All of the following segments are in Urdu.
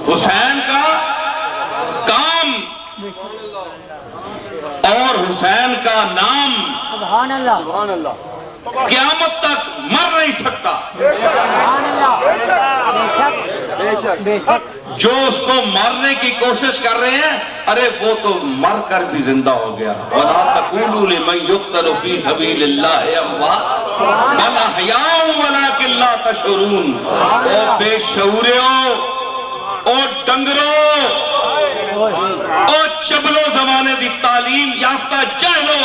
حسین کا کام اور حسین کا نام سبحان اللہ سبحان اللہ قیامت تک مر نہیں سکتا. سبحان اللہ بے شک بے شک. جو اس کو مارنے کی کوشش کر رہے ہیں ارے وہ تو مر کر بھی زندہ ہو گیا. وَلَا تَقُولُوا لِمَن يُقْتَلُ فِي سَبِيلِ اللَّهِ أَمْوَاتٌ بَلْ أَحْيَاءٌ وَلَٰكِن لَّا تَشْعُرُونَ. او بے شعوریوں، او ڈنگرو، او چبلو زمانے دی تعلیم یافتہ جاہلو.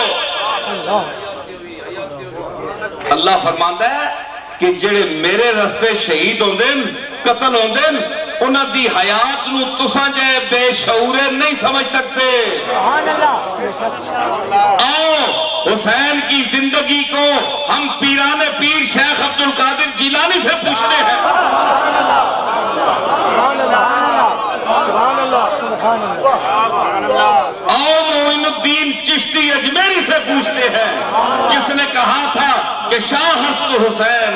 اللہ فرماندا ہے کہ جڑے میرے رستے شہید ہوندے قتل ہوندے انہاں دی حیات نو تساں جے بے شعورے نہیں سمجھ سکتے. آؤ حسین کی زندگی کو ہم پیران پیر شیخ عبد القادر جیلانی سے پوچھتے ہیں. آؤ معین الدین چشتی اجمیری سے پوچھتے ہیں جس نے کہا تھا کہ شاہ ہست حسین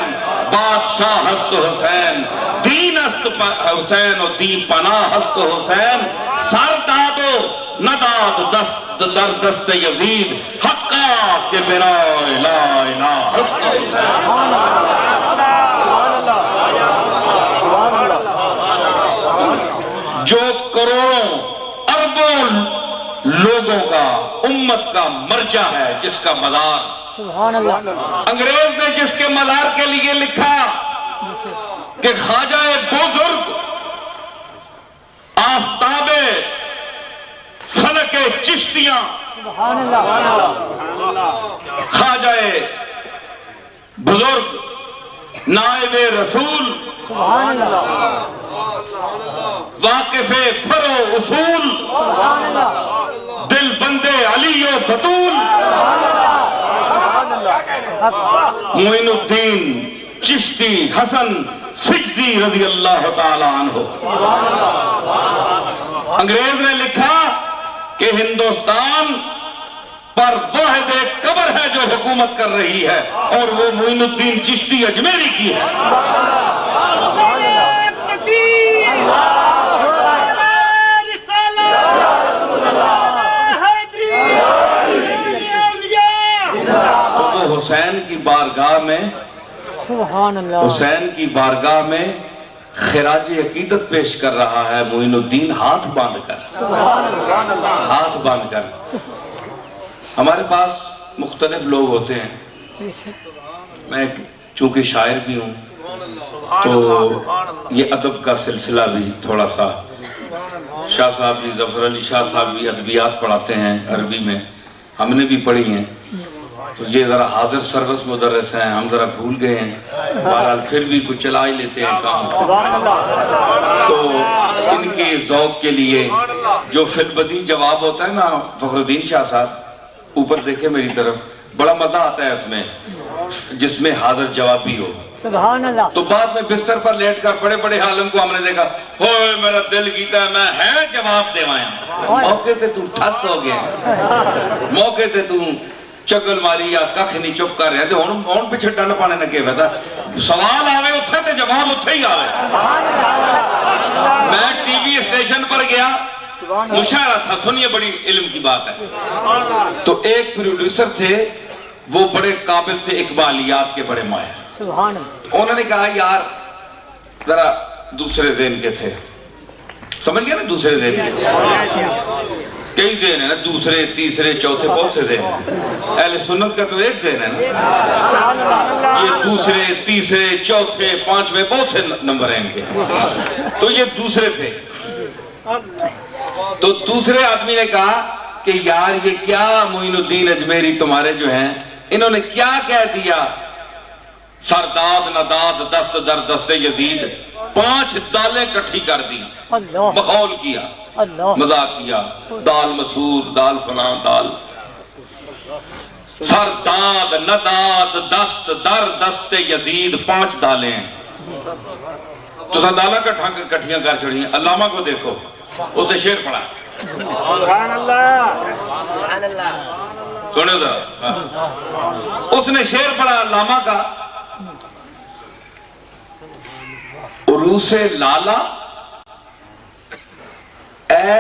بادشاہ ہست حسین دین ہست حسین و دین پناہ ہست حسین سر دادو نداد دست در دست یزید حقا کے بنا لا الہ ہست حسین. جو کروڑوں اربوں لوگوں کا امت کا مرجع ہے جس کا مزار سبحان اللہ. انگریز نے جس کے مزار کے لیے لکھا کہ خواجہ بزرگ آفتاب فلک چشتیاں سبحان اللہ. خواجہ بزرگ نائب رسول سبحان اللہ. واقف فرو اصول سبحان اللہ. دل بندے علی و بطول معین الدین چشتی حسن سجدی رضی اللہ تعالی عنہ. انگریز نے لکھا کہ ہندوستان پر واحد ایک قبر ہے جو حکومت کر رہی ہے اور وہ معین الدین چشتی اجمیری کی ہے. حسین کی بارگاہ میں سبحان اللہ حسین کی بارگاہ میں خراج عقیدت پیش کر رہا ہے معین الدین ہاتھ باندھ کر. ہمارے پاس مختلف لوگ ہوتے ہیں. میں چونکہ شاعر بھی ہوں تو یہ ادب کا سلسلہ بھی تھوڑا سا شاہ صاحب بھی ظفر علی شاہ صاحب بھی ادبیات پڑھاتے ہیں عربی میں ہم نے بھی پڑھی ہیں تو یہ ذرا حاضر سروس مدرس ہیں ہم ذرا بھول گئے ہیں بہرحال پھر بھی کچھ چلا ہی لیتے ہیں کام. تو ان کے ذوق کے لیے جو فی البدیہہ جواب ہوتا ہے نا فخر الدین شاہ صاحب اوپر دیکھیں میری طرف بڑا مزہ آتا ہے اس میں جس میں حاضر جواب بھی ہو. سبحان اللہ. تو بعد میں بستر پر لیٹ کر بڑے بڑے عالم کو ہم نے دیکھا ہوئے میرا دل کیتا ہے میں ہے جواب دیوایا. موقع تے تو ٹھس ہو گیا موقع تے تو چگل ماری یا ککھ نہیں چپ کر رہے تھے ہون پیچھے ڈل پانے نہ کہ ویسا سوال آوے اتھے تے جواب اتھے ہی آوے. میں ٹی وی اسٹیشن پر گیا مشاہرہ تھا سنیے بڑی علم کی بات ہے. تو ایک پروڈیوسر تھے وہ بڑے قابل تھے اقبالیات کے بڑے ماہر. سبحان اللہ. انہوں نے کہا یار ذرا دوسرے ذہن کے تھے سمجھ گیا نا دوسرے ذہن کے کئی ذہن ہیں نا دوسرے تیسرے چوتھے بہت سے ذہن ہیں. اہل سنت کا تو ایک ذہن ہے نا یہ دوسرے تیسرے چوتھے پانچویں بہت سے نمبر ہیں ان کے. تو یہ دوسرے تھے تو دوسرے آدمی نے کہا کہ یار یہ کیا معین الدین اجمیری تمہارے جو ہیں انہوں نے کیا کہہ دیا سرداد نداد دست در دست یزید 5 دالیں کٹھی کر دی مخول کیا مذاق کیا دال مسور دال فلاں دال سرداد نداد دست در دست یزید 5 دالیں ہیں تو سردالہ کٹھیاں کر چھڑی ہیں. علامہ کو دیکھو اس نے شعر پڑھا سبحان اللہ سنے ذرا اس نے شعر پڑھا علامہ کا عروس لالا اے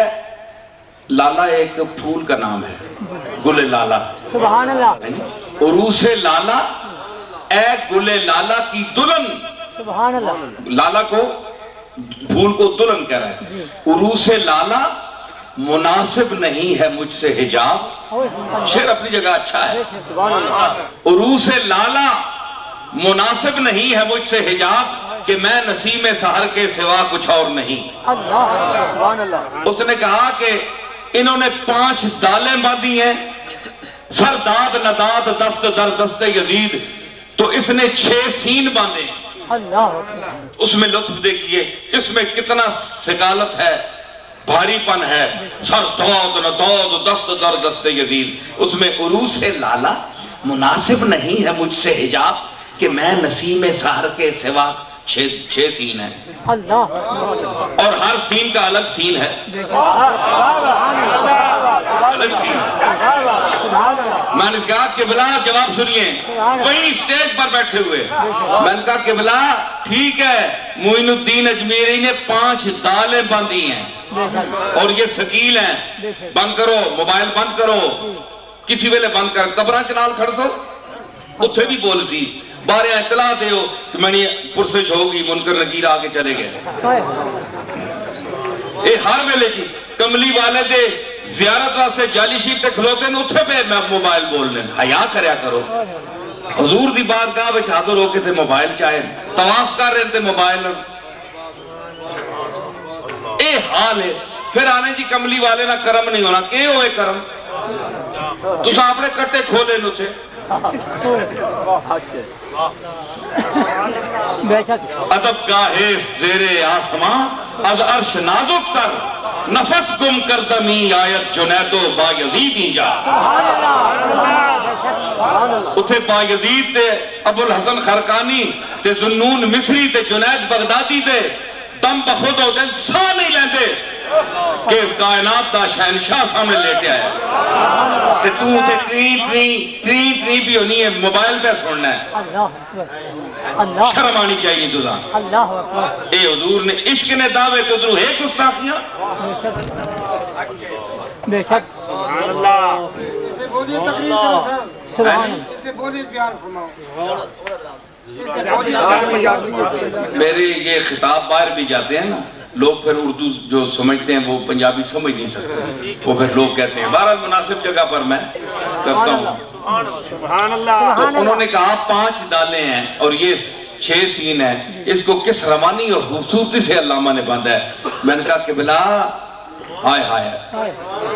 لالا ایک پھول کا نام ہے، گل لالا، سبحان اللہ، عروس لالا، اے گل لالا کی دلہن، سبحان اللہ، لالا کو پھول کو دلہن کہہ رہا ہے، عروس لالا مناسب نہیں ہے مجھ سے حجاب، شعر اپنی جگہ اچھا ہے، عروس لالا مناسب نہیں ہے مجھ سے حجاب کہ میں نسیم سحر کے سوا کچھ اور نہیں۔ اس نے کہا کہ انہوں نے 5 دالیں باندھی ہیں، سر داد نداد دست در دست یزید، تو اس نے 6 سین باندھے، اس میں لطف دیکھیے، اس میں کتنا سگالت ہے، بھاری پن ہے، سر داد نداد دست در دست یزید، اس میں عروس لالا مناسب نہیں ہے مجھ سے حجاب کہ میں نسیم سحر کے سوا 6 سین ہیں، اور ہر سین کا الگ سین ہے، الگ سین ہے۔ میں نے کہا کہ بلا جواب سنیے، وہیں اسٹیج پر بیٹھے ہوئے، میں نے کہا کہ بلا ٹھیک ہے، معین الدین اجمیری نے 5 دالیں باندھی ہیں اور یہ سکیل ہیں، بند کرو موبائل، بند کرو کسی ویلے بند کر، قبراں چنال کھڑ سو اتھے بھی بول سی بارے اطلاع دے ہو کہ میں نے پرسش ہوگی، منکر نکیر آگے چلے گئے، اے ہر ویلے جی کملی والے دے زیارت واسطے جالی شیف تے کھلوتے نے اتھے پہ میں موبائل بول لیں، حیا کریا کرو، حضور دی بارگاہ وچ حاضر ہو کے تے موبائل چاہے، طواف کر رہے تے موبائل، اے حال ہے۔ پھر آنے جی کملی والے نہ کرم نہیں ہونا، کہ ہوئے کرم تو اپنے کٹے کھولے نو تھے، ادب گاہے زیر آسمان از عرش نازک تر نفس گم کردمی آیت جنید و با یزیدی جا، اتھے با یزید تے ابو الحسن خرقانی تے ذنون مصری تے جنید بغدادی تے دم بخود ہو دن سا نہیں لیندے کہ کائنات دا شہنشاہ سامنے لیٹے آئے، کہ تو تے ٹری بھی ہونی ہے، موبائل پہ سننا ہے، شرم آنی چاہیے تجھا، اے حضور نے عشق نے دعوے تو ادھر ایک گستاخیاں، بے شک، اسے بولیے تقریر کرو سر، اسے بولیے بیان فرماؤ، اسے بولیے میرے یہ خطاب باہر بھی جاتے ہیں نا، لوگ پھر اردو جو سمجھتے ہیں وہ پنجابی سمجھ نہیں سکتے، وہ پھر لوگ کہتے ہیں، بہرحال مناسب جگہ پر میں کرتا ہوں۔ تو انہوں نے کہا 5 دالیں ہیں اور یہ 6 سین ہیں، اس کو کس روانی اور خوبصورتی سے علامہ نے باندھا ہے۔ میں نے کہا کہ بلا ہائے ہائے،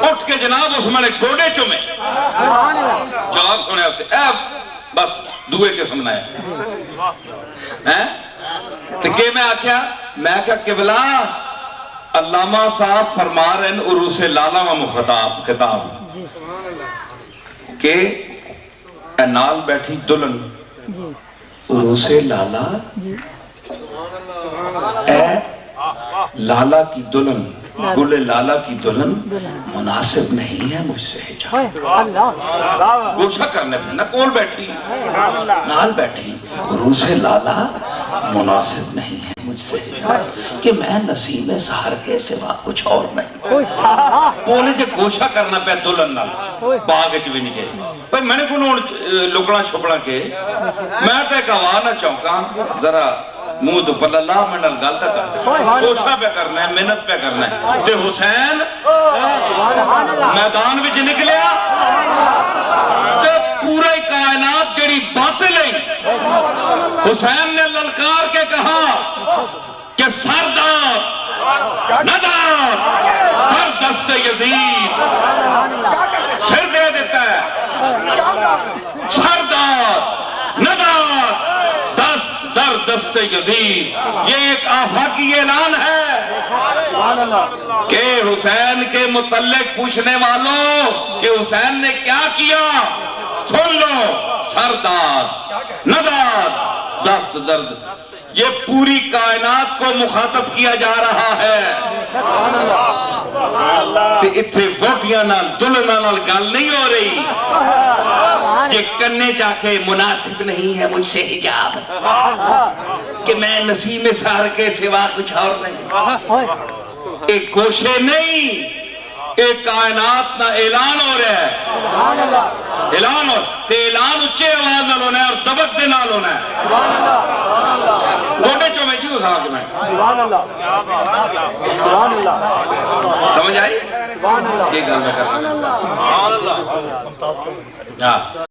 اٹھ کے جناب اس میں نے گھوڑے چومے، جواب سنے ہوتے اے بس دوئے کے سمنا ہے، تو کہ میں آکھیا، میں کہا کہ بلا علامہ صاحب فرما رہے ہیں عروس لالا و خطاب کہ اے نال بیٹھی دلن عروس لالا، اے لالا کی دلن، گل لالا کی دلن مناسب نہیں ہے مجھ سے حجاب، گوشہ کرنے پہ نہ کول بیٹھی نال بیٹھی، عروس لالا مناسب نہیں ہے مجھ سے حجاب کہ میں نسیم سحر کے سوا کچھ اور نہیں، بولے جو گوشہ کرنا پہ دلن نال باغ بھی نہیں گئے بھئی میں نے کنوں لکڑا چھپڑا کے میں تے گواہ نہ چونکا ذرا منہ تو پر اللہ میں نل گالتا کر کوشہ پہ کرنا ہے، محنت پہ کرنا ہے، تے حسین میدان وچ نکلیا تے پورے کائنات جڑی باطل ہے، حسین نے للکار کے کہا کہ سردار ندار ہر دست یزید، سر دے دیتا ہے، سردار ندار در دست یزید، یہ ایک آفاقی اعلان ہے کہ حسین کے متعلق پوچھنے والوں کہ حسین نے کیا کیا سن لو، سردار ندار دست درد، یہ پوری کائنات کو مخاطب کیا جا رہا ہے کہ اتھے ووٹیاں نال دلنا نال گل نہیں ہو رہی کہ کرنے جا کے مناسب نہیں ہے مجھ سے حجاب کہ میں نسیم سحر کے سوا کچھ اور نہیں، ایک کوشے نہیں، ایک کائنات نہ اعلان ہو رہا ہے، اعلان ہو تے اعلان اچھے آواز نہ ہونا ہے اور دبک دے نال ہونا ہے۔ گوڑے چو میں کیوں ساتھ میں سمجھ آئی؟ یہ گل میں کرنا